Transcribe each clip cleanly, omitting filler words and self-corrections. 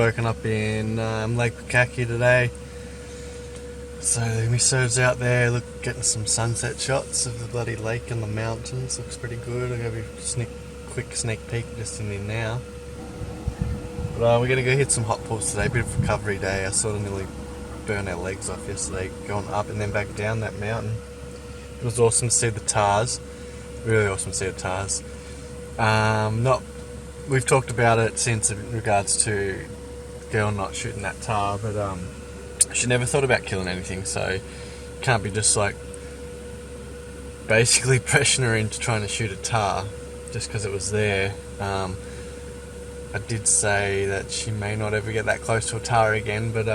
woken up in Lake Pukaki today. So my serves out there, getting some sunset shots of the bloody lake and the mountains. Looks pretty good. I'm gonna be quick sneak peek just in there now. But we're gonna go hit some hot pools today. Bit of recovery day. I sort of nearly burned our legs off yesterday, going up and then back down that mountain. It was awesome to see the tars. Really awesome to see the tars. We've talked about it since in regards to the girl not shooting that tar, but she never thought about killing anything, so can't be just like basically pressuring her into trying to shoot a tar just because it was there. I did say that she may not ever get that close to a tar again, but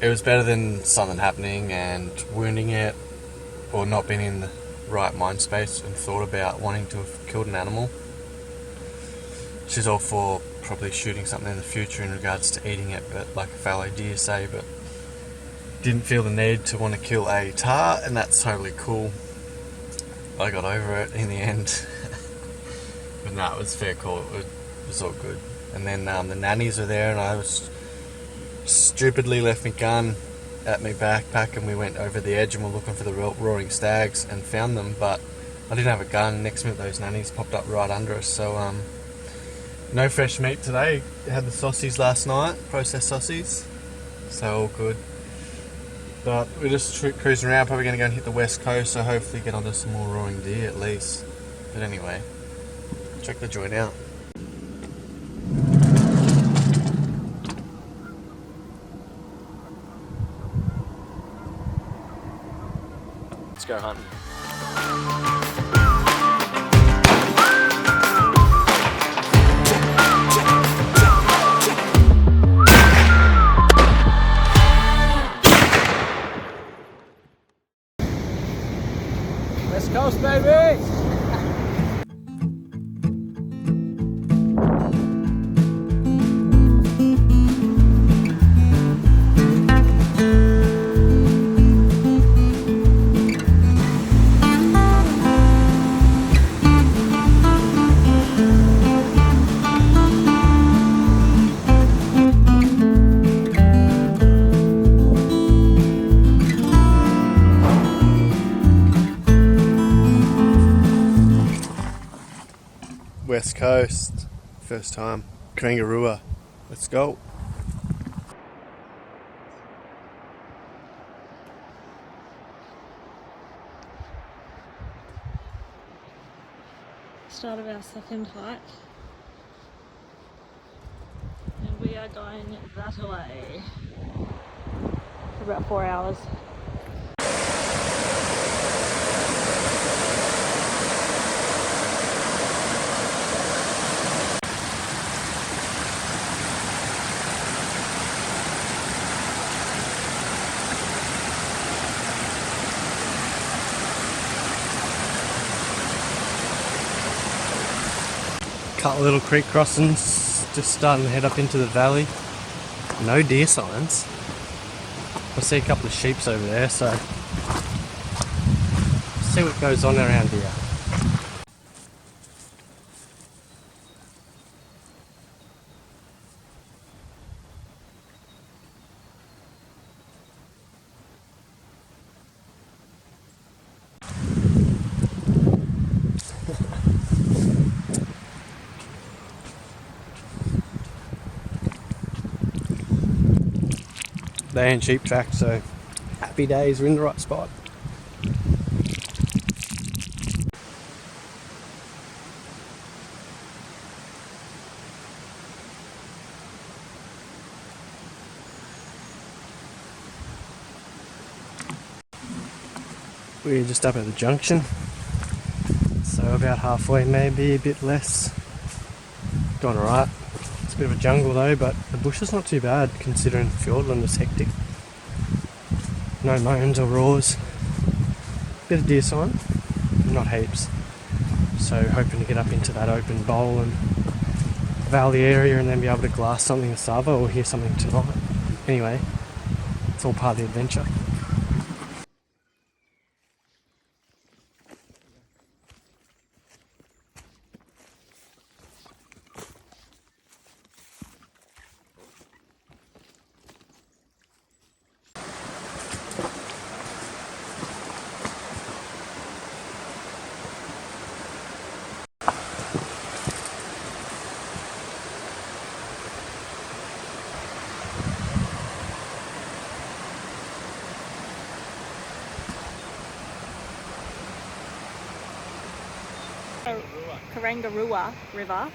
it was better than something happening and wounding it or not being in the right mind space and thought about wanting to have killed an animal. She's all for probably shooting something in the future in regards to eating it, but like a fallow deer say, but didn't feel the need to want to kill a tar, and that's totally cool. I got over it in the end. But no, it was fair call. It was all good. And then the nannies were there, and I was stupidly left my gun at my backpack, and we went over the edge and were looking for the roaring stags and found them, but I didn't have a gun. Next minute those nannies popped up right under us, so no fresh meat today. Had the saucies last night, processed saucies, so all good. But we're just cruising around, probably going to go and hit the west coast, so hopefully get onto some more roaring deer at least. But anyway, check the joint out. Let's go hunting. West Coast, baby! West Coast, first time, Kangaroo. Let's go. Start of our second hike, and we are going that way for about 4 hours. Couple little creek crossings, just starting to head up into the valley. No deer signs. I see a couple of sheeps over there, so see what goes on around here. They ain't sheep track, so happy days, we're in the right spot. We're just up at the junction, so about halfway, maybe a bit less. Going alright. It's a bit of a jungle though, but the bush is not too bad considering Fjordland is hectic. No moans or roars. Bit of deer sign, not heaps. So hoping to get up into that open bowl and valley area and then be able to glass something with Sava or hear something tonight. Anyway, it's all part of the adventure. Karangarua River.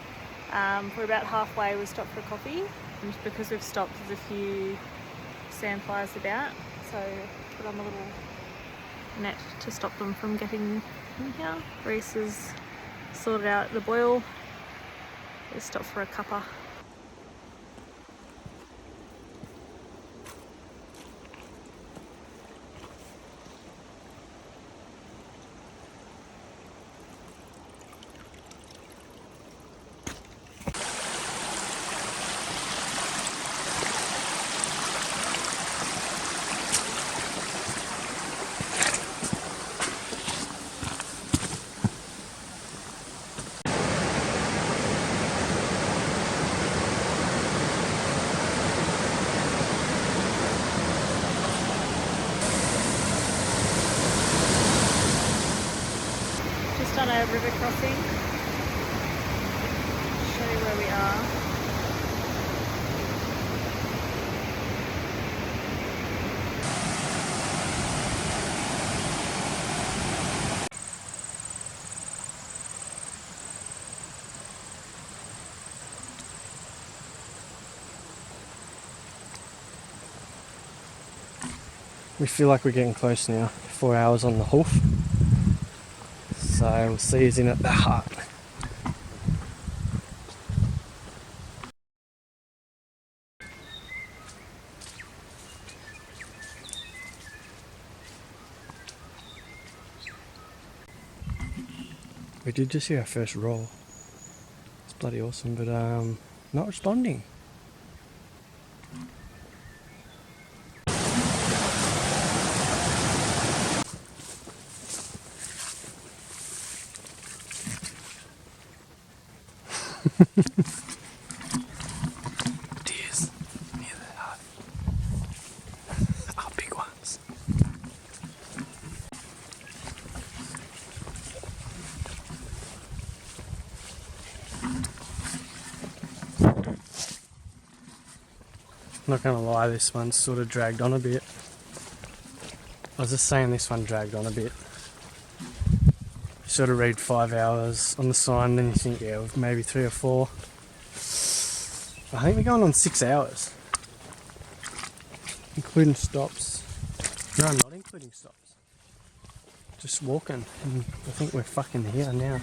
We're about halfway. We stopped for coffee, and because we've stopped, there's a few sandflies about, so put on a little net to stop them from getting in here. Reese has sorted out the boil. We stopped for a cuppa. Just on a river crossing. Show you where we are. We feel like we're getting close now. 4 hours on the hoof. So we'll see us in at the heart. We did just hear our first roll. It's bloody awesome, but not responding. Deers near the heart. Are big ones. Not gonna lie, this one's sort of dragged on a bit. I was just saying this one dragged on a bit. You sort of read 5 hours on the sign, then you think, yeah, maybe 3 or 4. I think we're going on 6 hours, including stops. No, not including stops. Just walking, and I think we're fucking here now.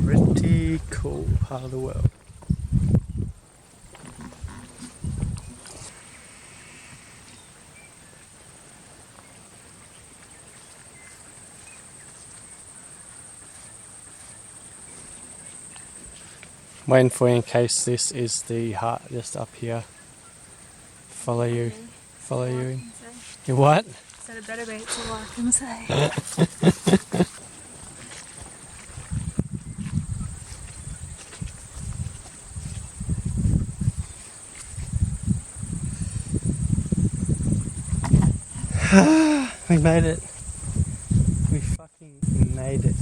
Pretty cool part of the world. Waiting for you in case this is the heart just up here. Follow you. Follow you. You what? Said it better be, it's all I can say. We made it. We fucking made it.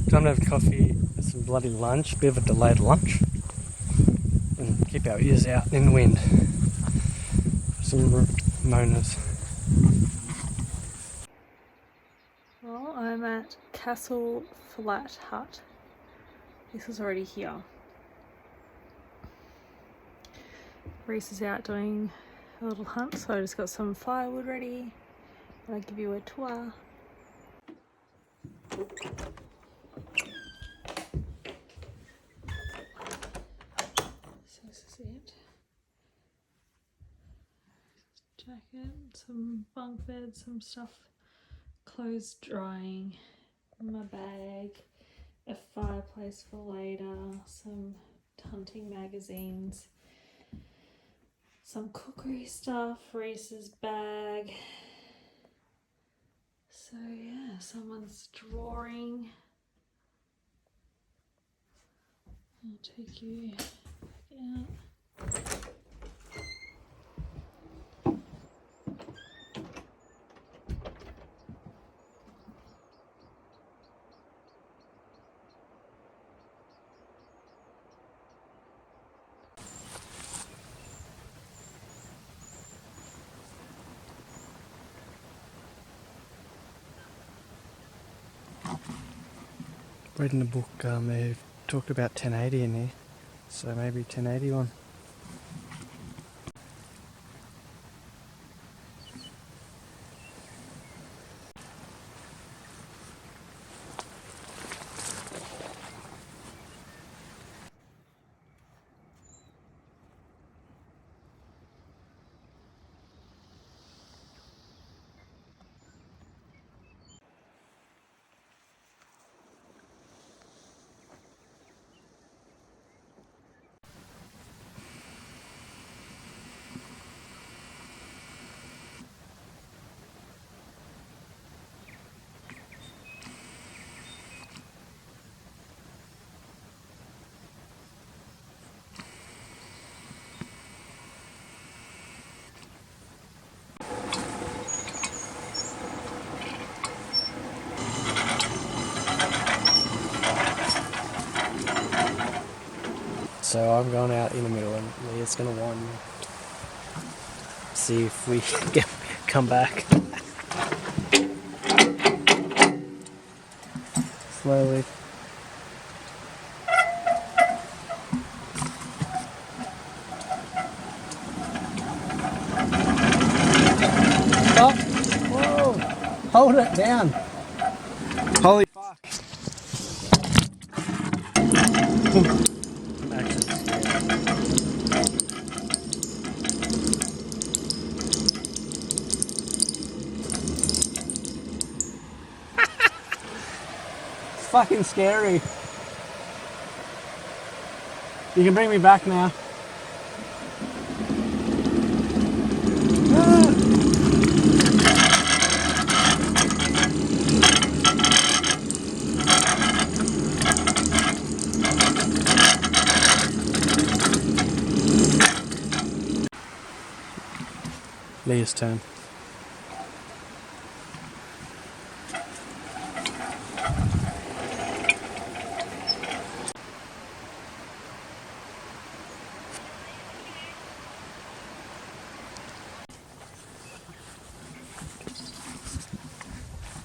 Time to have coffee and some bloody lunch. Bit of a delayed lunch. And keep our ears out in the wind. Some moaners. Well, I'm at Castle Flat Hut. This is already here. Reese is out doing a little hunt, so I just got some firewood ready. And I'll give you a tour. So this is it. Jacket, some bunk beds, some stuff, clothes drying, my bag, a fireplace for later, some hunting magazines, some cookery stuff, Reese's bag. So yeah, someone's drawing. I'll take you back out. Reading the book, they've talked about 1080 in here, so maybe 1081. So I'm going out in the middle and Leah's going to warn me. See if we come back. Slowly. Oh! Whoa! Hold it down! Holy fuck! I'm actually scared. It's fucking scary. You can bring me back now. Leah's turn.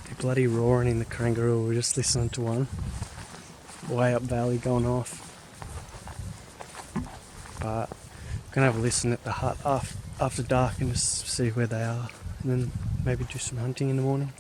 They're bloody roaring in the kangaroo. We're just listening to one way up valley going off. But I'm gonna have a listen at the hut after dark and just see where they are, and then maybe do some hunting in the morning.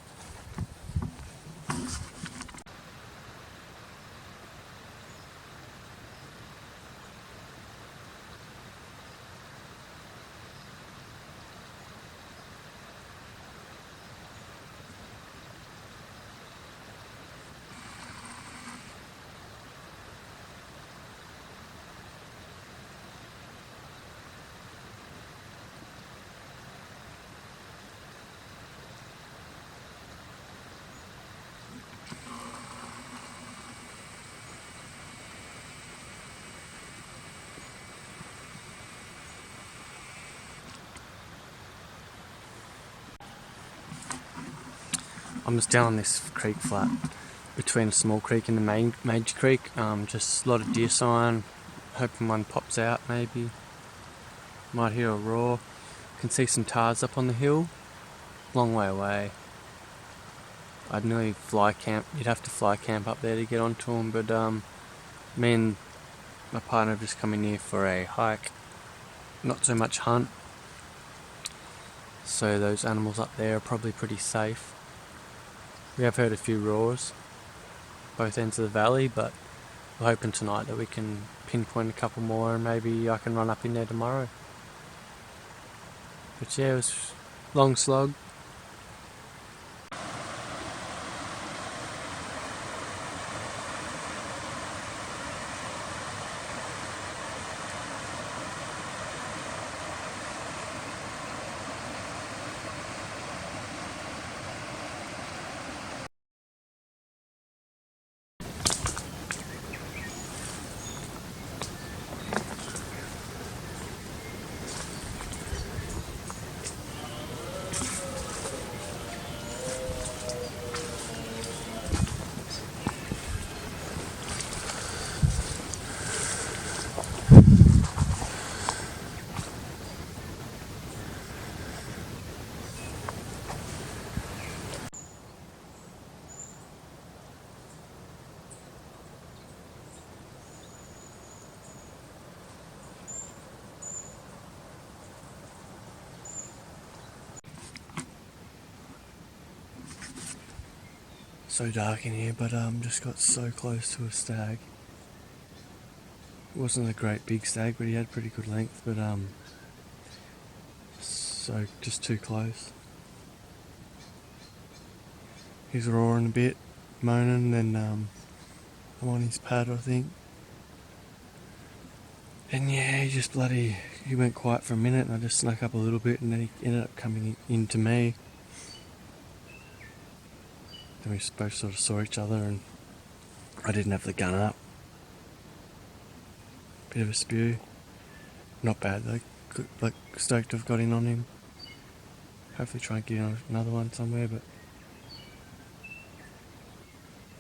I'm just down on this creek flat between a small creek and the major creek. Just a lot of deer sign. Hoping one pops out maybe. Might hear a roar. Can see some tars up on the hill. Long way away. I'd nearly fly camp. You'd have to fly camp up there to get onto them. But me and my partner have just come in here for a hike. Not so much hunt. So those animals up there are probably pretty safe. We have heard a few roars, both ends of the valley, but we're hoping tonight that we can pinpoint a couple more and maybe I can run up in there tomorrow. But yeah, it was a long slog. So dark in here, but just got so close to a stag. It wasn't a great big stag, but he had pretty good length, but so just too close. He's roaring a bit, moaning, then I'm on his pad, I think. And yeah, he went quiet for a minute, and I just snuck up a little bit, and then he ended up coming into me. Then we both sort of saw each other, and I didn't have the gun up. Bit of a spew. Not bad though. Like, stoked to have got in on him. Hopefully try and get in on another one somewhere, but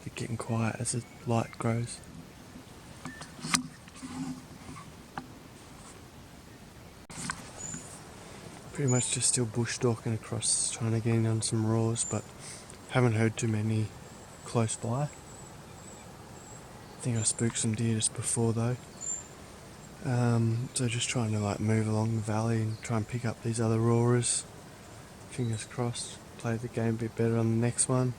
they're getting quiet as the light grows. Pretty much just still bush stalking across, trying to get in on some roars, but haven't heard too many close by. I think I spooked some deer just before though. So just trying to like move along the valley and try and pick up these other roarers. Fingers crossed, play the game a bit better on the next one.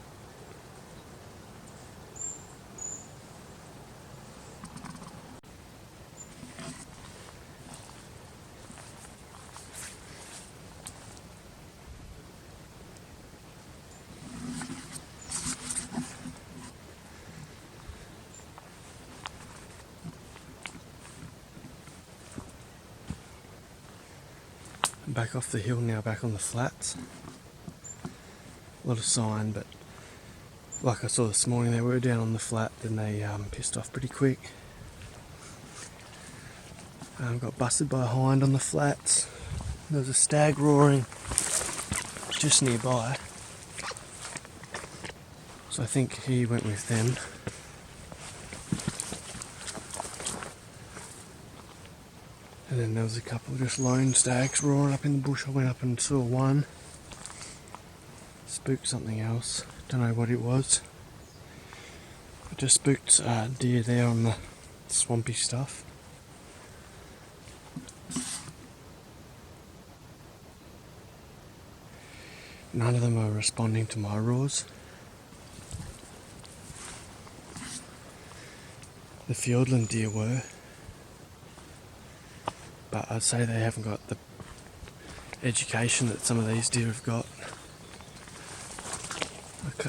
I'm back off the hill now, back on the flats. A lot of sign, but like I saw this morning, they were down on the flat, then they pissed off pretty quick. Got busted by a hind on the flats. There was a stag roaring just nearby, so I think he went with them. And then there was a couple of just lone stags roaring up in the bush. I went up and saw one. Spooked something else. Don't know what it was. I just spooked deer there on the swampy stuff. None of them are responding to my roars. The Fiordland deer were. But I'd say they haven't got the education that some of these deer have got.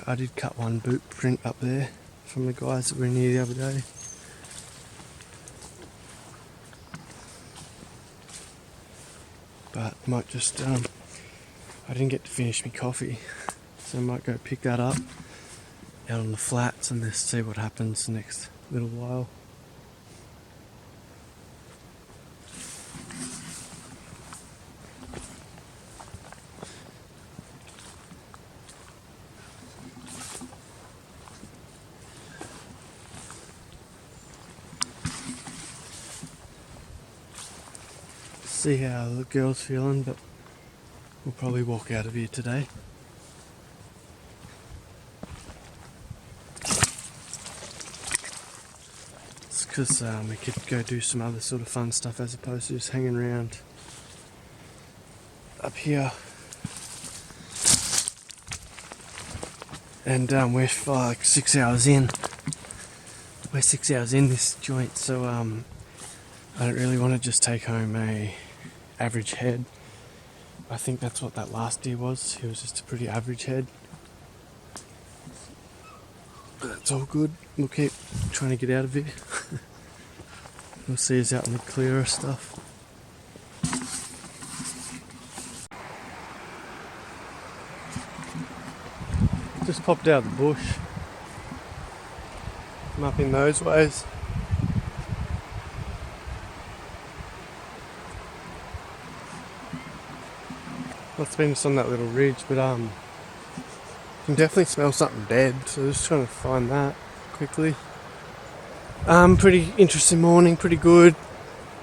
I did cut one boot print up there from the guys that were in here the other day. But might just, I didn't get to finish my coffee, so I might go pick that up out on the flats and just see what happens the next little while. See how the girl's feeling, but we'll probably walk out of here today. It's because we could go do some other sort of fun stuff as opposed to just hanging around up here. And we're like 6 hours in. We're 6 hours in this joint, so I don't really want to just take home a average head. I think that's what that last deer was. He was just a pretty average head. But that's all good. We'll keep trying to get out of here. We'll see us out in the clearer stuff. Just popped out of the bush. I'm up in those ways. It's been just on that little ridge, but you can definitely smell something dead, so just trying to find that quickly. Pretty interesting morning, pretty good.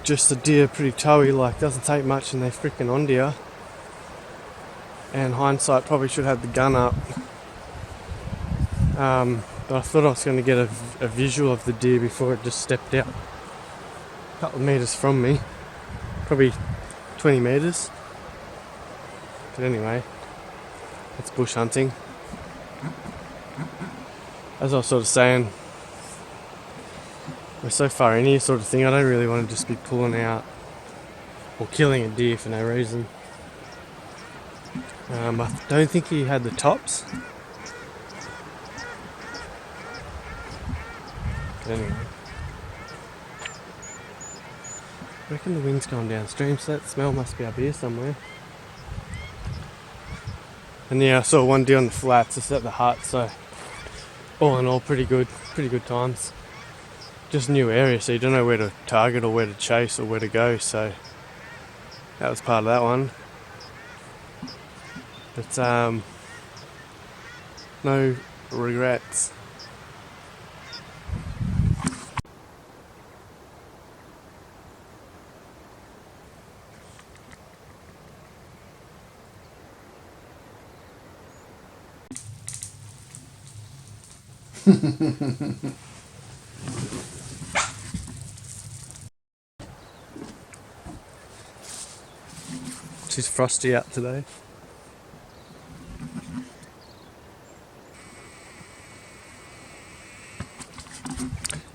Just the deer pretty towy, like doesn't take much and they're freaking on deer. And hindsight, probably should have the gun up. But I thought I was going to get a visual of the deer before it just stepped out. A couple of metres from me, probably 20 metres. But anyway, it's bush hunting. as I was sort of saying, we're so far in here sort of thing, I don't really want to just be pulling out or killing a deer for no reason. I don't think he had the tops. But anyway. I reckon the wind's gone downstream, so that smell must be up here somewhere. And yeah, I saw one deer on the flats just at the hut, so all in all pretty good times. Just new area, so you don't know where to target or where to chase or where to go, so that was part of that one. But no regrets. She's frosty out today.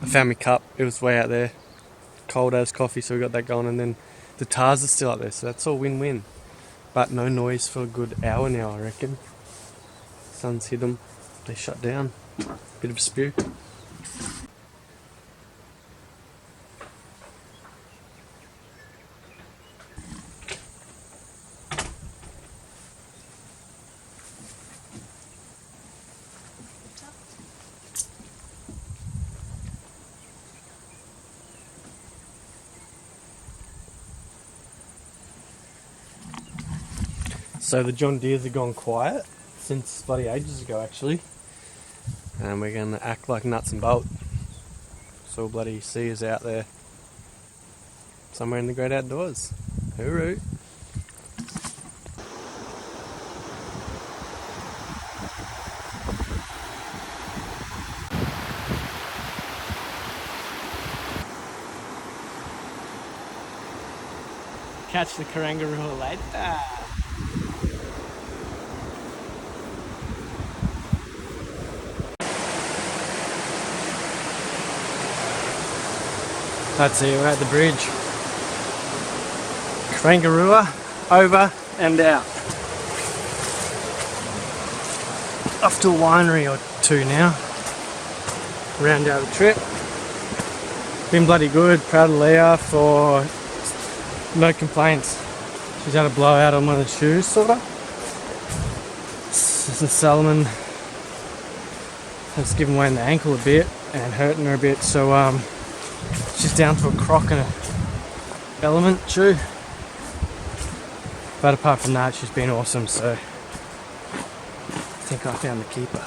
I found my cup, it was way out there. Cold as coffee, so we got that going, and then the tars are still up there, so that's all win-win. But no noise for a good hour now, I reckon. Sun's hit them, they shut down. Bit of a spew. So the John Deeres have gone quiet since bloody ages ago actually. And we're going to act like nuts and bolts. So bloody see us out there somewhere in the great outdoors. Hooroo. Catch the Karangaroo later. That's it, we're at the bridge. Karangaroo over and out. Off to a winery or two now. Round out the trip. Been bloody good, proud of Leah for no complaints. She's had a blowout on one of the shoes, sort of. Sister Solomon has given way in the ankle a bit and hurting her a bit, so she's down to a croc and a element shoe. But apart from that, she's been awesome, so I think I found the keeper.